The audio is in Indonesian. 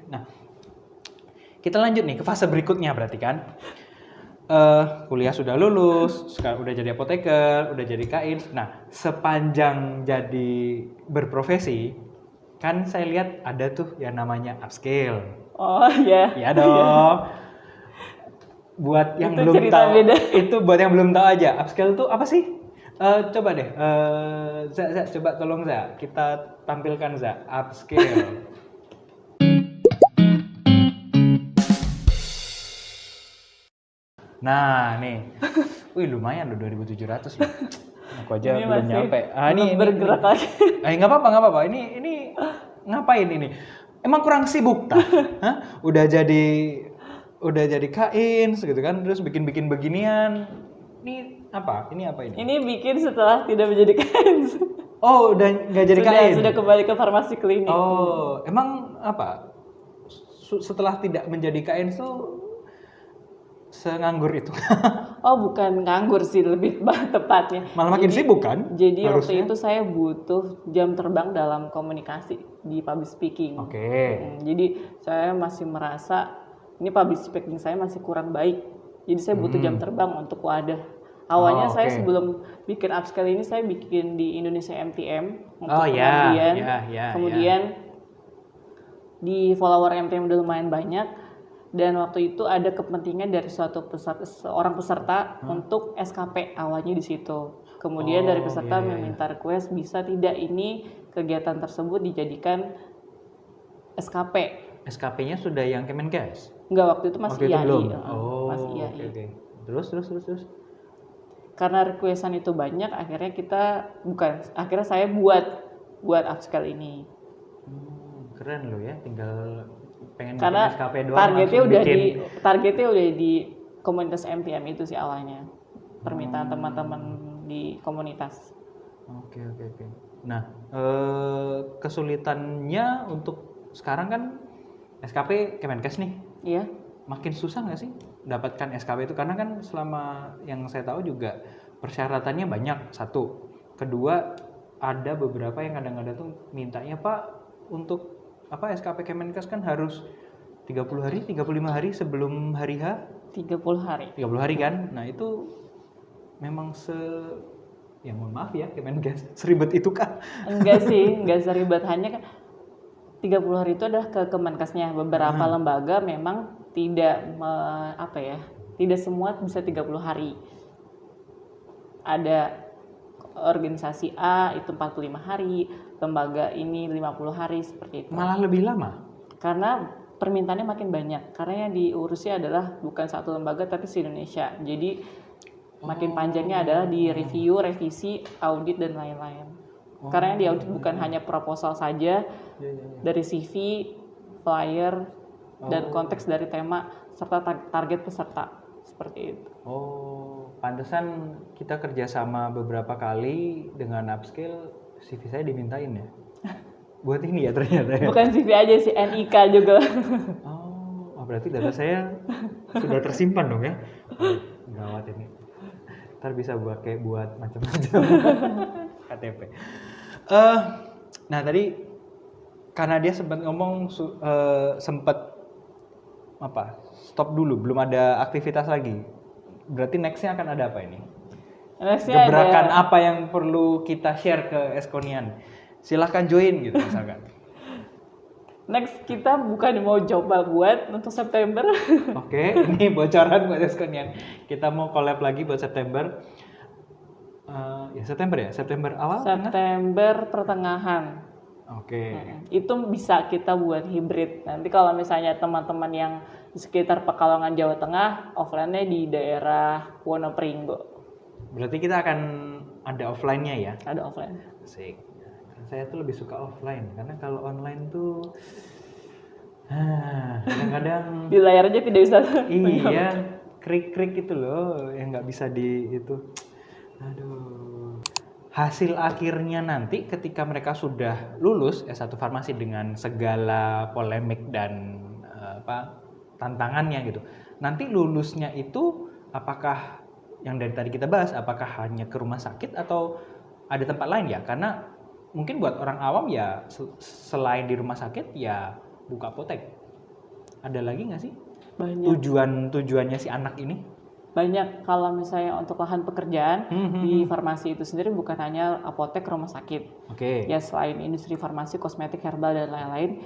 Nah, kita lanjut nih ke fase berikutnya berarti kan. Kuliah sudah lulus, sekarang udah jadi apoteker, udah jadi kain. Nah, sepanjang jadi berprofesi, kan saya lihat ada tuh yang namanya upskill. Oh iya. Ya dong. Buat yang Itu belum cerita tahu, beda. itu buat yang belum tahu aja, upskill tuh apa sih? Coba deh, coba tolong kita tampilkan upskill. Nah, nih. Wih, lumayan loh 2.700 loh. Aku aja Ini belum masih nyampe. belum bergerak lagi. Nggak apa-apa. Ini ngapain ini? Emang kurang sibuk tah? Hah? Udah jadi kain gitu kan, terus bikin beginian. Ini apa? Ini apa ini? Ini bikin setelah tidak menjadi kain. Oh, udah nggak jadi kain. Sudah kembali ke farmasi klinik. Oh, emang apa? Setelah tidak menjadi kain tuh senganggur itu. Oh, bukan nganggur sih lebih tepatnya. Malah makin sibuk kan? Jadi harusnya. waktu itu saya butuh jam terbang dalam komunikasi di public speaking. Oke. Jadi saya masih merasa ini public speaking saya masih kurang baik. Jadi saya butuh jam terbang untuk wadah. Awalnya saya sebelum bikin upskill ini saya bikin di Indonesia MTM untuk pengabdian. Kemudian di follower MTM udah lumayan banyak. Dan waktu itu ada kepentingan dari seorang peserta untuk SKP awalnya di situ. Kemudian dari peserta meminta request bisa tidak ini kegiatan tersebut dijadikan SKP. SKP-nya sudah yang Kemenkes? Enggak, waktu itu masih IAI. Masih IAI. Okay. Terus. Karena requestan itu banyak, akhirnya saya buat upskill ini. Keren loh ya, tinggal pengen karena bikin SKP doang. Targetnya udah di komunitas MTM itu sih awalnya, permintaan teman-teman di komunitas. Oke. Nah, kesulitannya untuk sekarang kan SKP Kemenkes nih. Iya. Makin susah nggak sih dapatkan SKP itu, karena kan selama yang saya tahu juga persyaratannya banyak, satu. Kedua, ada beberapa yang kadang-kadang tuh mintanya, Pak, untuk SKP Kemenkes kan harus 30 hari, 35 hari sebelum hari H. 30 hari. 30 hari kan? Nah, itu memang ya mohon maaf ya Kemenkes, seribet itu kah? Enggak sih, enggak seribet, hanya kan 30 hari itu adalah ke Kemenkesnya. Beberapa lembaga memang tidak tidak semua bisa 30 hari. Ada organisasi A itu 45 hari, lembaga ini 50 hari, seperti itu. Malah lebih lama? Karena permintaannya makin banyak. Karena yang diurusnya adalah bukan satu lembaga tapi se-Indonesia. Jadi makin panjangnya adalah di review, revisi, audit, dan lain-lain. Karena yang di audit bukan hanya proposal saja, dari CV, flyer, dan konteks dari tema, serta target peserta. Seperti itu. Pantesan kita kerjasama beberapa kali dengan upskill, CV saya dimintain ya. Buat ini ya ternyata ya. Bukan CV aja sih, NIK juga. Berarti data saya sudah tersimpan dong ya. Gawat ini. Ntar bisa buat macam-macam KTP. Nah tadi karena dia sempat ngomong stop dulu, belum ada aktivitas lagi. Berarti nextnya akan ada apa ini? Gebrakan apa yang perlu kita share ke Eskonian? Silahkan join gitu misalkan. Next kita bukan mau coba buat untuk September. Oke, ini bocoran buat Eskonian. Kita mau collab lagi buat September. September awal? September pertengahan. Oke. Itu bisa kita buat hybrid. Nanti kalau misalnya teman-teman yang di sekitar Pekalongan Jawa Tengah, offline-nya di daerah Wonopringgo. Berarti kita akan ada offline-nya ya? Ada offline. Asik. Saya tuh lebih suka offline karena kalau online tuh kadang-kadang di layar aja tidak bisa. Iya, krik-krik itu loh yang nggak bisa itu. Aduh. Hasil akhirnya nanti ketika mereka sudah lulus S1 farmasi dengan segala polemik dan tantangannya gitu. Nanti lulusnya itu apakah yang dari tadi kita bahas, apakah hanya ke rumah sakit atau ada tempat lain ya? Karena mungkin buat orang awam ya selain di rumah sakit ya buka apotek. Ada lagi nggak sih Banyak. tujuannya si anak ini? Banyak. Kalau misalnya untuk lahan pekerjaan di farmasi itu sendiri bukan hanya apotek, rumah sakit. Oke. Ya selain industri farmasi, kosmetik, herbal dan lain-lain,